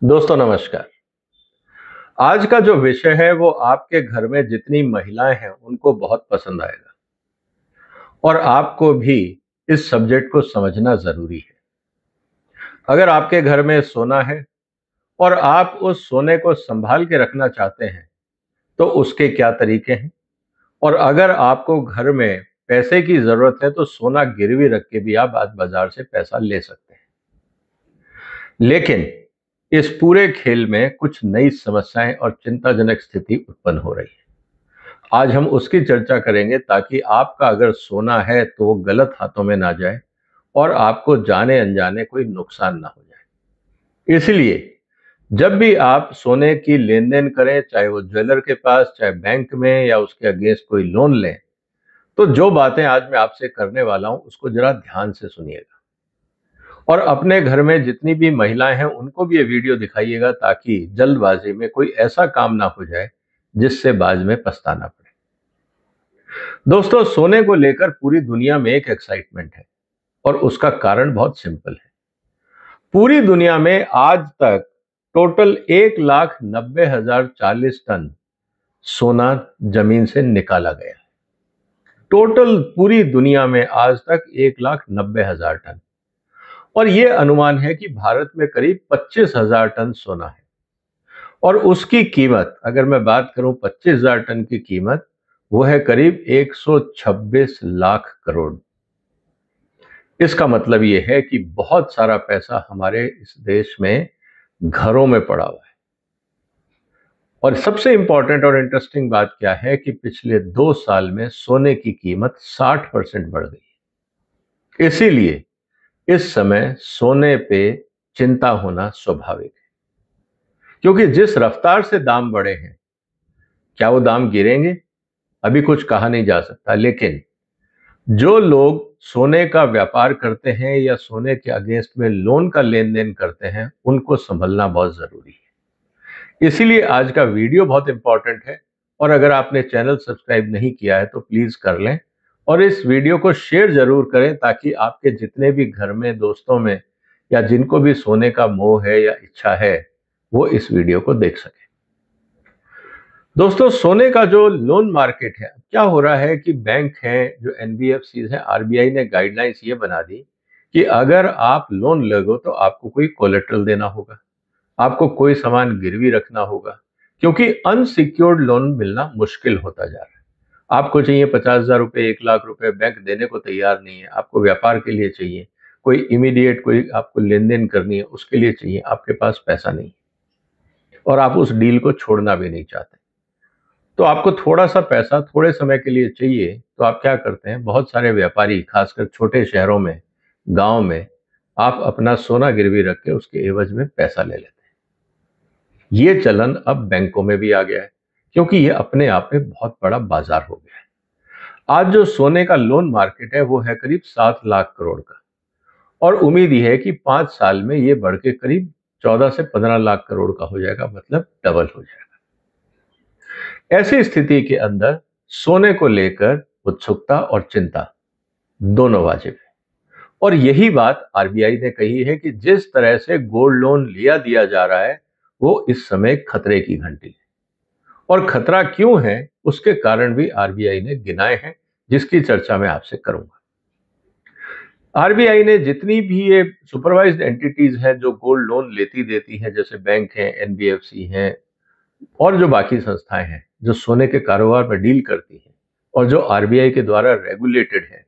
दोस्तों नमस्कार। आज का जो विषय है वो आपके घर में जितनी महिलाएं हैं उनको बहुत पसंद आएगा और आपको भी इस सब्जेक्ट को समझना जरूरी है। अगर आपके घर में सोना है और आप उस सोने को संभाल के रखना चाहते हैं तो उसके क्या तरीके हैं, और अगर आपको घर में पैसे की जरूरत है तो सोना गिरवी रख के भी आप आज बाजार से पैसा ले सकते हैं। लेकिन इस पूरे खेल में कुछ नई समस्याएं और चिंताजनक स्थिति उत्पन्न हो रही है। आज हम उसकी चर्चा करेंगे ताकि आपका अगर सोना है तो वो गलत हाथों में ना जाए और आपको जाने अनजाने कोई नुकसान ना हो जाए। इसलिए जब भी आप सोने की लेन देन करें, चाहे वो ज्वेलर के पास, चाहे बैंक में या उसके अगेंस्ट कोई लोन लें, तो जो बातें आज मैं आपसे करने वाला हूं उसको जरा ध्यान से सुनिएगा और अपने घर में जितनी भी महिलाएं हैं उनको भी ये वीडियो दिखाइएगा ताकि जल्दबाजी में कोई ऐसा काम ना हो जाए जिससे बाद में पछताना पड़े। दोस्तों, सोने को लेकर पूरी दुनिया में एक एक्साइटमेंट है और उसका कारण बहुत सिंपल है। पूरी दुनिया में आज तक टोटल 1,90,040 टन सोना जमीन से निकाला गया है। टोटल पूरी दुनिया में आज तक 1,90,000 टन, और यह अनुमान है कि भारत में करीब 25,000 टन सोना है। और उसकी कीमत, अगर मैं बात करूं 25,000 टन की कीमत, वो है करीब 126 लाख करोड़। इसका मतलब ये है कि बहुत सारा पैसा हमारे इस देश में घरों में पड़ा हुआ है। और सबसे इंपॉर्टेंट और इंटरेस्टिंग बात क्या है कि पिछले 2 साल में सोने की कीमत 60% बढ़ गई। इसीलिए इस समय सोने पे चिंता होना स्वाभाविक है, क्योंकि जिस रफ्तार से दाम बढ़े हैं, क्या वो दाम गिरेंगे? अभी कुछ कहा नहीं जा सकता। लेकिन जो लोग सोने का व्यापार करते हैं या सोने के अगेंस्ट में लोन का लेन देन करते हैं, उनको संभलना बहुत जरूरी है। इसीलिए आज का वीडियो बहुत इंपॉर्टेंट है, और अगर आपने चैनल सब्सक्राइब नहीं किया है तो प्लीज कर लें और इस वीडियो को शेयर जरूर करें ताकि आपके जितने भी घर में, दोस्तों में, या जिनको भी सोने का मोह है या इच्छा है, वो इस वीडियो को देख सके। दोस्तों, सोने का जो लोन मार्केट है, क्या हो रहा है कि बैंक हैं, जो एनबीएफसी हैं, आरबीआई ने गाइडलाइंस ये बना दी कि अगर आप लोन लोगे तो आपको कोई कोलेट्रल देना होगा, आपको कोई सामान गिरवी रखना होगा, क्योंकि अनसिक्योर्ड लोन मिलना मुश्किल होता जा रहा है। आपको चाहिए 50,000 रुपए, 1 लाख रुपए, बैंक देने को तैयार नहीं है। आपको व्यापार के लिए चाहिए, कोई इमीडिएट कोई आपको लेन देन करनी है, उसके लिए चाहिए, आपके पास पैसा नहीं और आप उस डील को छोड़ना भी नहीं चाहते। तो आपको थोड़ा सा पैसा थोड़े समय के लिए चाहिए, तो आप क्या करते हैं, बहुत सारे व्यापारी, खासकर छोटे शहरों में, गांव में, आप अपना सोना गिरवी रख के उसके एवज में पैसा ले लेते हैं। ये चलन अब बैंकों में भी आ गया है, क्योंकि ये अपने आप में बहुत बड़ा बाजार हो गया है। आज जो सोने का लोन मार्केट है वो है करीब 7 लाख करोड़ का, और उम्मीद ये है कि 5 साल में ये बढ़ के करीब 14 से 15 लाख करोड़ का हो जाएगा, मतलब डबल हो जाएगा। ऐसी स्थिति के अंदर सोने को लेकर उत्सुकता और चिंता दोनों वाजिब है, और यही बात आरबीआई ने कही है कि जिस तरह से गोल्ड लोन लिया दिया जा रहा है वो इस समय खतरे की घंटी है। और खतरा क्यों है उसके कारण भी आरबीआई ने गिनाए हैं, जिसकी चर्चा मैं आपसे करूंगा। आरबीआई ने जितनी भी ये सुपरवाइज्ड एंटिटीज हैं जो गोल्ड लोन लेती देती हैं, जैसे बैंक हैं, एनबीएफसी हैं, और जो बाकी संस्थाएं हैं जो सोने के कारोबार में डील करती हैं और जो आरबीआई के द्वारा रेगुलेटेड है,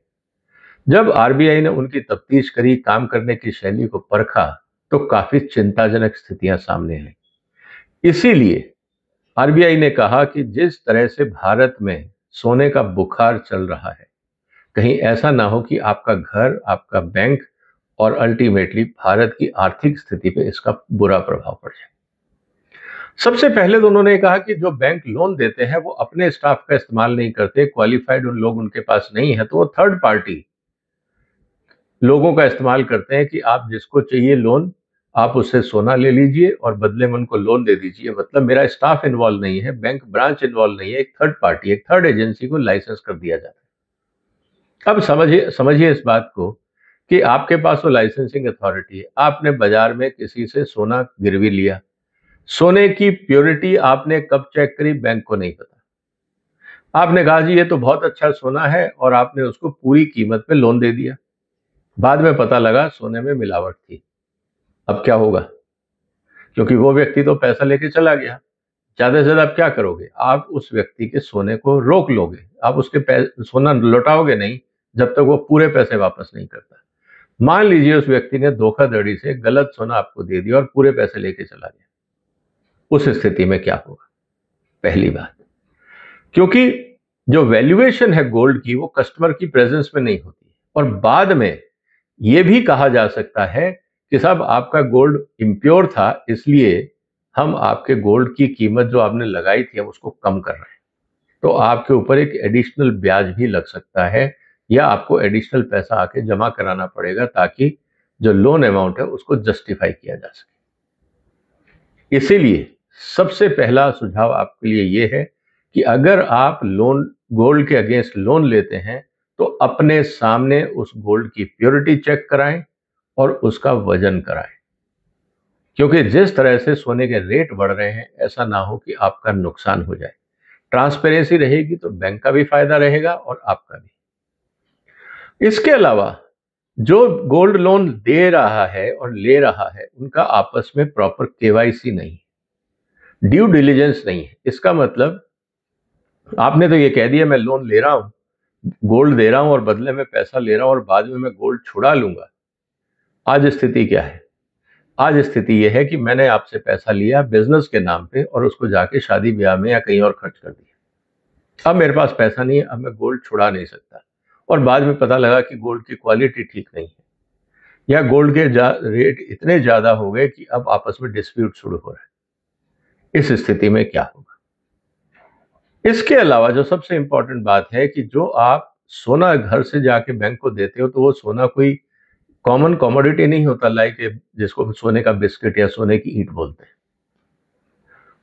जब आरबीआई ने उनकी तफ्तीश करी, काम करने की शैली को परखा, तो काफी चिंताजनक स्थितियां सामने आई। इसीलिए आरबीआई ने कहा कि जिस तरह से भारत में सोने का बुखार चल रहा है, कहीं ऐसा ना हो कि आपका घर, आपका बैंक और अल्टीमेटली भारत की आर्थिक स्थिति पे इसका बुरा प्रभाव पड़ जाए। सबसे पहले तो उन्होंने कहा कि जो बैंक लोन देते हैं वो अपने स्टाफ का इस्तेमाल नहीं करते, क्वालिफाइड उन लोग उनके पास नहीं है, तो वो थर्ड पार्टी लोगों का इस्तेमाल करते हैं कि आप जिसको चाहिए लोन, आप उससे सोना ले लीजिए और बदले में उनको लोन दे दीजिए। मतलब मेरा स्टाफ इन्वॉल्व नहीं है, बैंक ब्रांच इन्वॉल्व नहीं है, एक थर्ड पार्टी, एक थर्ड एजेंसी को लाइसेंस कर दिया जाता है। अब समझिए समझिए इस बात को कि आपके पास वो लाइसेंसिंग अथॉरिटी है, आपने बाजार में किसी से सोना गिरवी लिया, सोने की प्योरिटी आपने कब चेक करी, बैंक को नहीं पता। आपने कहा जी ये तो बहुत अच्छा सोना है और आपने उसको पूरी कीमत पे लोन दे दिया। बाद में पता लगा सोने में मिलावट थी। अब क्या होगा? क्योंकि वो व्यक्ति तो पैसा लेके चला गया। ज़्यादा से ज़्यादा आप क्या करोगे? आप उस व्यक्ति के सोने को रोक लोगे। आप उसके सोना लौटाओगे नहीं जब तक वो पूरे पैसे वापस नहीं करता। मान लीजिए उस व्यक्ति ने धोखाधड़ी से गलत सोना आपको दे दिया और पूरे पैसे लेके चला गया। उस स्थिति में क्या होगा? पहली बात, क्योंकि जो वैल्यूएशन है गोल्ड की वो कस्टमर की प्रेजेंस में नहीं होती और बाद में ये भी कहा जा सकता है कि साहब आपका गोल्ड इम्प्योर था, इसलिए हम आपके गोल्ड की कीमत जो आपने लगाई थी हम उसको कम कर रहे हैं। तो आपके ऊपर एक एडिशनल ब्याज भी लग सकता है या आपको एडिशनल पैसा आके जमा कराना पड़ेगा ताकि जो लोन अमाउंट है उसको जस्टिफाई किया जा सके। इसीलिए सबसे पहला सुझाव आपके लिए ये है कि अगर आप लोन गोल्ड के अगेंस्ट लोन लेते हैं तो अपने सामने उस गोल्ड की प्योरिटी चेक कराएं और उसका वजन कराएं, क्योंकि जिस तरह से सोने के रेट बढ़ रहे हैं ऐसा ना हो कि आपका नुकसान हो जाए। ट्रांसपेरेंसी रहेगी तो बैंक का भी फायदा रहेगा और आपका भी। इसके अलावा जो गोल्ड लोन दे रहा है और ले रहा है उनका आपस में प्रॉपर केवाईसी नहीं, ड्यू डिलिजेंस नहीं है। इसका मतलब आपने तो ये कह दिया मैं लोन ले रहा हूं, गोल्ड दे रहा हूं और बदले में पैसा ले रहा हूं और बाद में मैं गोल्ड छुड़ा लूंगा। आज स्थिति क्या है? आज स्थिति यह है कि मैंने आपसे पैसा लिया बिजनेस के नाम पे और उसको जाके शादी ब्याह में या कहीं और खर्च कर दिया। अब मेरे पास पैसा नहीं है, अब मैं गोल्ड छुड़ा नहीं सकता और बाद में पता लगा कि गोल्ड की क्वालिटी ठीक नहीं है या गोल्ड के रेट इतने ज्यादा हो गए कि अब आपस में डिस्प्यूट शुरू हो रहा है। इस स्थिति में क्या होगा? इसके अलावा जो सबसे इंपॉर्टेंट बात है कि जो आप सोना घर से जाके बैंक को देते हो तो वो सोना कोई कॉमन कमोडिटी नहीं होता, लाइक जिसको सोने का बिस्किट या सोने की ईंट बोलते हैं।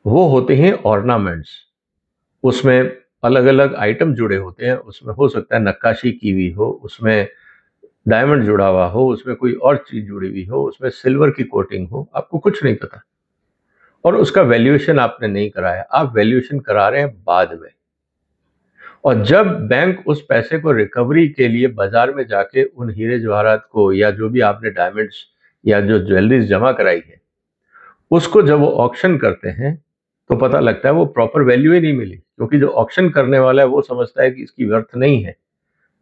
वो होते हैं ऑर्नामेंट्स। उसमें अलग अलग आइटम जुड़े होते हैं, उसमें हो सकता है नक्काशी की हुई हो, उसमें डायमंड जुड़ा हुआ हो, उसमें कोई और चीज जुड़ी हुई हो, उसमें सिल्वर की कोटिंग हो, आपको कुछ नहीं पता और उसका वैल्यूएशन आपने नहीं कराया। आप वैल्यूएशन करा रहे हैं बाद में और जब बैंक उस पैसे को रिकवरी के लिए बाजार में जाके उन हीरे जवाहरात को या जो भी आपने डायमंड्स या जो ज्वेलरीज जमा कराई है उसको जब वो ऑक्शन करते हैं तो पता लगता है वो प्रॉपर वैल्यू ही नहीं मिली, क्योंकि जो ऑक्शन करने वाला है वो समझता है कि इसकी वर्थ नहीं है,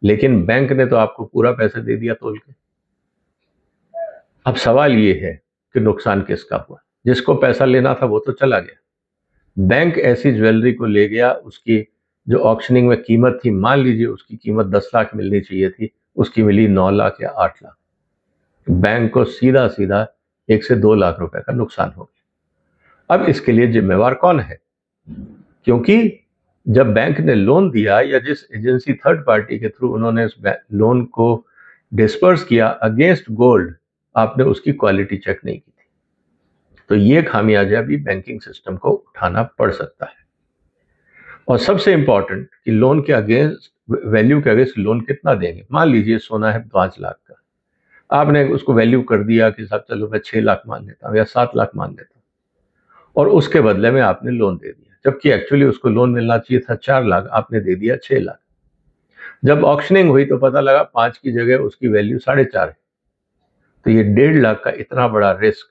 लेकिन बैंक ने तो आपको पूरा पैसे दे दिया तोल के। अब सवाल ये है कि नुकसान किसका हुआ? जिसको पैसा लेना था वो तो चला गया। बैंक ऐसी ज्वेलरी को ले गया, उसकी जो ऑक्शनिंग में कीमत थी, मान लीजिए उसकी कीमत 10 लाख मिलनी चाहिए थी, उसकी मिली 9 लाख या 8 लाख। बैंक को सीधा सीधा 1 से 2 लाख रुपए का नुकसान हो गया। अब इसके लिए जिम्मेवार कौन है? क्योंकि जब बैंक ने लोन दिया या जिस एजेंसी थर्ड पार्टी के थ्रू उन्होंने उस लोन को डिस्पर्स किया अगेंस्ट गोल्ड, आपने उसकी क्वालिटी चेक नहीं की थी। तो ये खामियाजा भी बैंकिंग सिस्टम को उठाना पड़ सकता है। और सबसे इंपॉर्टेंट कि लोन के अगेंस्ट, वैल्यू के अगेंस्ट लोन कितना देंगे? मान लीजिए सोना है 5 लाख का, आपने उसको वैल्यू कर दिया कि साहब चलो मैं 6 लाख मान लेता हूँ या 7 लाख मान लेता हूँ और उसके बदले में आपने लोन दे दिया, जबकि एक्चुअली उसको लोन मिलना चाहिए था 4 लाख, आपने दे दिया 6 लाख। जब ऑक्शनिंग हुई तो पता लगा 5 की जगह उसकी वैल्यू 4.5 है। तो ये 1.5 लाख का इतना बड़ा रिस्क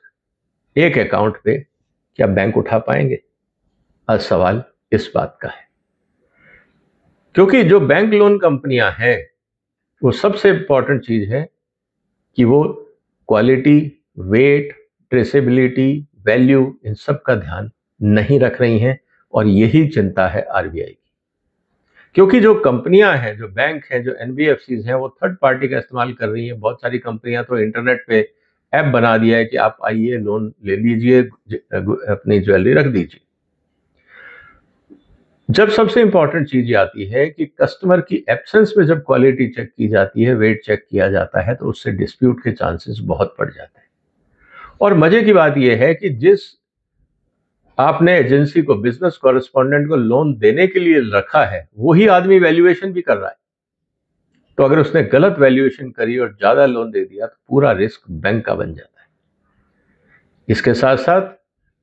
एक अकाउंट पे क्या बैंक उठा पाएंगे? आज सवाल इस बात का है। क्योंकि जो बैंक लोन कंपनियां हैं वो सबसे इंपॉर्टेंट चीज है कि वो क्वालिटी, वेट, ट्रेसेबिलिटी, वैल्यू, इन सब का ध्यान नहीं रख रही हैं और यही चिंता है आरबीआई की। क्योंकि जो कंपनियां हैं, जो बैंक हैं, जो एनबीएफसीज हैं, वो थर्ड पार्टी का इस्तेमाल कर रही हैं। बहुत सारी कंपनियां तो इंटरनेट पे ऐप बना दिया है कि आप आइए लोन ले लीजिए, अपनी ज्वेलरी रख दीजिए। जब सबसे इंपॉर्टेंट चीज ये आती है कि कस्टमर की एब्सेंस में जब क्वालिटी चेक की जाती है, वेट चेक किया जाता है, तो उससे डिस्प्यूट के चांसेस बहुत बढ़ जाते हैं। और मजे की बात यह है कि जिस आपने एजेंसी को, बिजनेस कॉरेस्पॉन्डेंट को लोन देने के लिए रखा है, वही आदमी वैल्यूएशन भी कर रहा है। तो अगर उसने गलत वैल्यूएशन करी और ज्यादा लोन दे दिया तो पूरा रिस्क बैंक का बन जाता है। इसके साथ साथ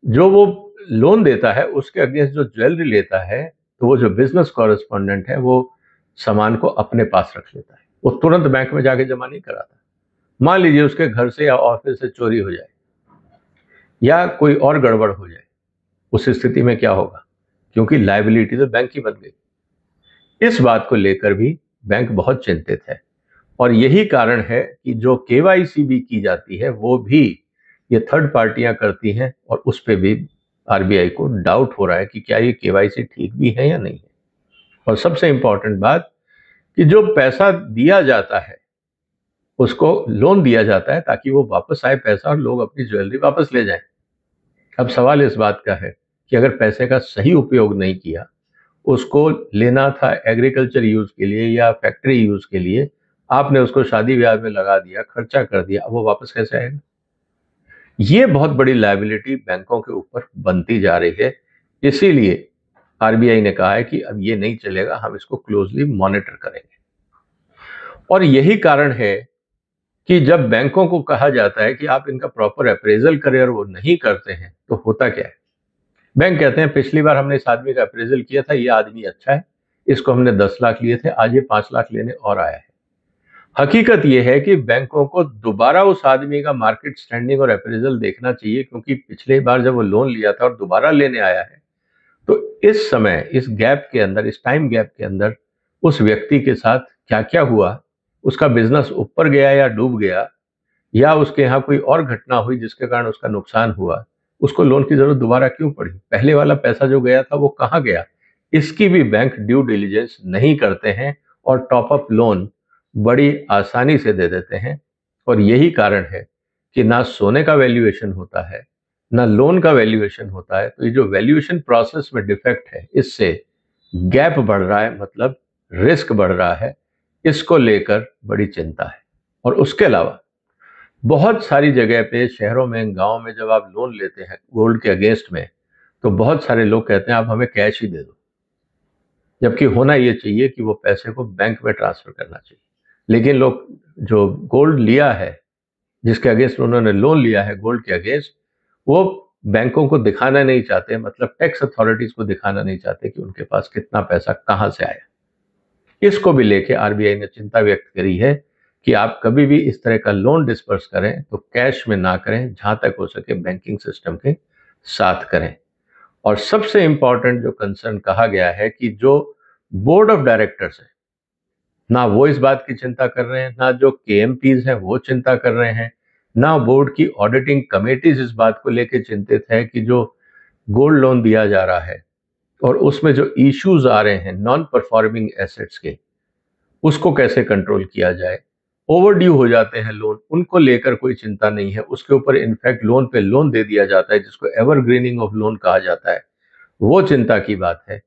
जो वो लोन देता है उसके अगेंस्ट जो ज्वेलरी लेता है, तो वो जो बिजनेस कॉरेस्पॉन्डेंट है वो सामान को अपने पास रख लेता है, वो तुरंत बैंक में जाके जमा नहीं कराता। मान लीजिए उसके घर से या ऑफिस से चोरी हो जाए या कोई और गड़बड़ हो जाए, उस स्थिति में क्या होगा? क्योंकि लायबिलिटी तो बैंक की बन गई। इस बात को लेकर भी बैंक बहुत चिंतित है और यही कारण है कि जो केवाईसी भी की जाती है वो भी ये थर्ड पार्टियां करती हैं और उस पे भी आरबीआई को डाउट हो रहा है कि क्या ये केवाईसी ठीक भी है या नहीं है। और सबसे इंपॉर्टेंट बात कि जो पैसा दिया जाता है उसको लोन दिया जाता है ताकि वो वापस आए पैसा और लोग अपनी ज्वेलरी वापस ले जाएं। अब सवाल इस बात का है कि अगर पैसे का सही उपयोग नहीं किया, उसको लेना था एग्रीकल्चर यूज के लिए या फैक्ट्री यूज के लिए, आपने उसको शादी ब्याह में लगा दिया, खर्चा कर दिया, अब वो वापस कैसे आएगा? ये बहुत बड़ी लायबिलिटी बैंकों के ऊपर बनती जा रही है। इसीलिए आरबीआई ने कहा है कि अब ये नहीं चलेगा, हम इसको क्लोजली मॉनिटर करेंगे। और यही कारण है कि जब बैंकों को कहा जाता है कि आप इनका प्रॉपर अप्रेजल करें और वो नहीं करते हैं, तो होता क्या है? बैंक कहते हैं पिछली बार हमने इस आदमी का अप्रेजल किया था, ये आदमी अच्छा है, इसको हमने 10 लाख लिए थे, आज ये 5 लाख लेने और आया है। हकीकत ये है कि बैंकों को दोबारा उस आदमी का मार्केट स्टैंडिंग और अप्रेजल देखना चाहिए, क्योंकि पिछली बार जब वो लोन लिया था और दोबारा लेने आया है, तो इस समय, इस गैप के अंदर, इस टाइम गैप के अंदर उस व्यक्ति के साथ क्या क्या हुआ, उसका बिजनेस ऊपर गया या डूब गया, या उसके यहाँ कोई और घटना हुई जिसके कारण उसका नुकसान हुआ, उसको लोन की जरूरत दोबारा क्यों पड़ी, पहले वाला पैसा जो गया था वो कहाँ गया, इसकी भी बैंक ड्यू डिलिजेंस नहीं करते हैं और टॉप अप लोन बड़ी आसानी से दे देते हैं। और यही कारण है कि ना सोने का वैल्यूएशन होता है, ना लोन का वैल्यूएशन होता है। तो ये जो वैल्यूएशन प्रोसेस में डिफेक्ट है, इससे गैप बढ़ रहा है, मतलब रिस्क बढ़ रहा है। इसको लेकर बड़ी चिंता है। और उसके अलावा बहुत सारी जगह पे, शहरों में, गांव में, जब आप लोन लेते हैं गोल्ड के अगेंस्ट में, तो बहुत सारे लोग कहते हैं आप हमें कैश ही दे दो, जबकि होना ये चाहिए कि वो पैसे को बैंक में ट्रांसफर करना चाहिए। लेकिन लोग जो गोल्ड लिया है, जिसके अगेंस्ट उन्होंने लोन लिया है गोल्ड के अगेंस्ट, वो बैंकों को दिखाना नहीं चाहते, मतलब टैक्स अथॉरिटीज को दिखाना नहीं चाहते कि उनके पास कितना पैसा कहां से आया। इसको भी लेके आरबीआई ने चिंता व्यक्त करी है कि आप कभी भी इस तरह का लोन डिस्पर्स करें तो कैश में ना करें, जहां तक हो सके बैंकिंग सिस्टम के साथ करें। और सबसे इंपॉर्टेंट जो कंसर्न कहा गया है कि जो बोर्ड ऑफ डायरेक्टर्स है, ना वो इस बात की चिंता कर रहे हैं, ना जो केएमपीज हैं वो चिंता कर रहे हैं, ना बोर्ड की ऑडिटिंग कमेटीज इस बात को लेकर चिंतित है कि जो गोल्ड लोन दिया जा रहा है और उसमें जो इश्यूज आ रहे हैं नॉन परफॉर्मिंग एसेट्स के, उसको कैसे कंट्रोल किया जाए। ओवर ड्यू हो जाते हैं लोन, उनको लेकर कोई चिंता नहीं है, उसके ऊपर इनफैक्ट लोन पे लोन दे दिया जाता है, जिसको एवरग्रीनिंग ऑफ लोन कहा जाता है, वो चिंता की बात है।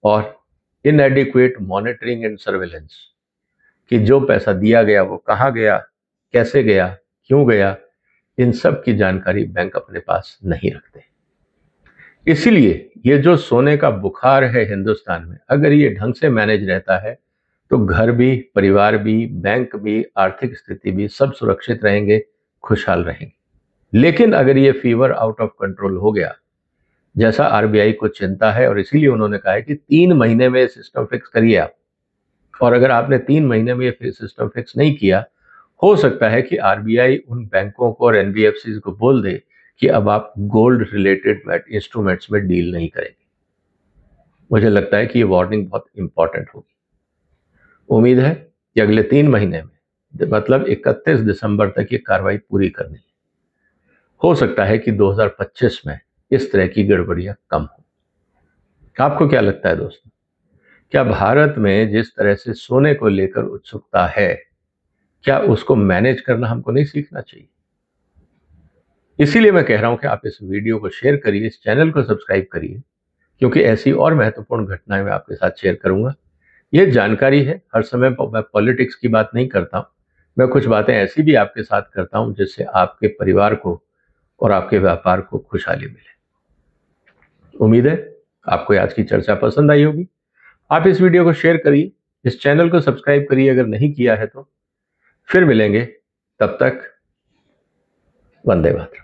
और इनएडिक्वेट मॉनिटरिंग एंड सर्वेलेंस, कि जो पैसा दिया गया वो कहाँ गया, कैसे गया, क्यों गया, इन सब की जानकारी बैंक अपने पास नहीं रखते। इसीलिए ये जो सोने का बुखार है हिंदुस्तान में, अगर ये ढंग से मैनेज रहता है तो घर भी, परिवार भी, बैंक भी, आर्थिक स्थिति भी, सब सुरक्षित रहेंगे, खुशहाल रहेंगे। लेकिन अगर ये फीवर आउट ऑफ कंट्रोल हो गया, जैसा आरबीआई को चिंता है, और इसीलिए उन्होंने कहा है कि 3 महीने में सिस्टम फिक्स करिए आप, और अगर आपने 3 महीने में ये सिस्टम फिक्स नहीं किया, हो सकता है कि आरबीआई उन बैंकों को और एनबीएफसी को बोल दे कि अब आप गोल्ड रिलेटेड इंस्ट्रूमेंट्स में डील नहीं करेंगे। मुझे लगता है कि ये वार्निंग बहुत इंपॉर्टेंट होगी। उम्मीद है कि अगले 3 महीने में, मतलब 31 दिसंबर तक ये कार्रवाई पूरी करनी है। हो सकता है कि 2025 में इस तरह की गड़बड़ियां कम हो। आपको क्या लगता है दोस्तों? क्या भारत में जिस तरह से सोने को लेकर उत्सुकता है, क्या उसको मैनेज करना हमको नहीं सीखना चाहिए? इसीलिए मैं कह रहा हूं कि आप इस वीडियो को शेयर करिए, इस चैनल को सब्सक्राइब करिए, क्योंकि ऐसी और महत्वपूर्ण घटनाएं मैं आपके साथ शेयर करूंगा। ये जानकारी है, हर समय मैं पॉलिटिक्स की बात नहीं करता हूं, मैं कुछ बातें ऐसी भी आपके साथ करता हूं जिससे आपके परिवार को और आपके व्यापार को खुशहाली मिले। उम्मीद है आपको आज की चर्चा पसंद आई होगी। आप इस वीडियो को शेयर करिए, इस चैनल को सब्सक्राइब करिए अगर नहीं किया है तो। फिर मिलेंगे, तब तक वंदे मातरम।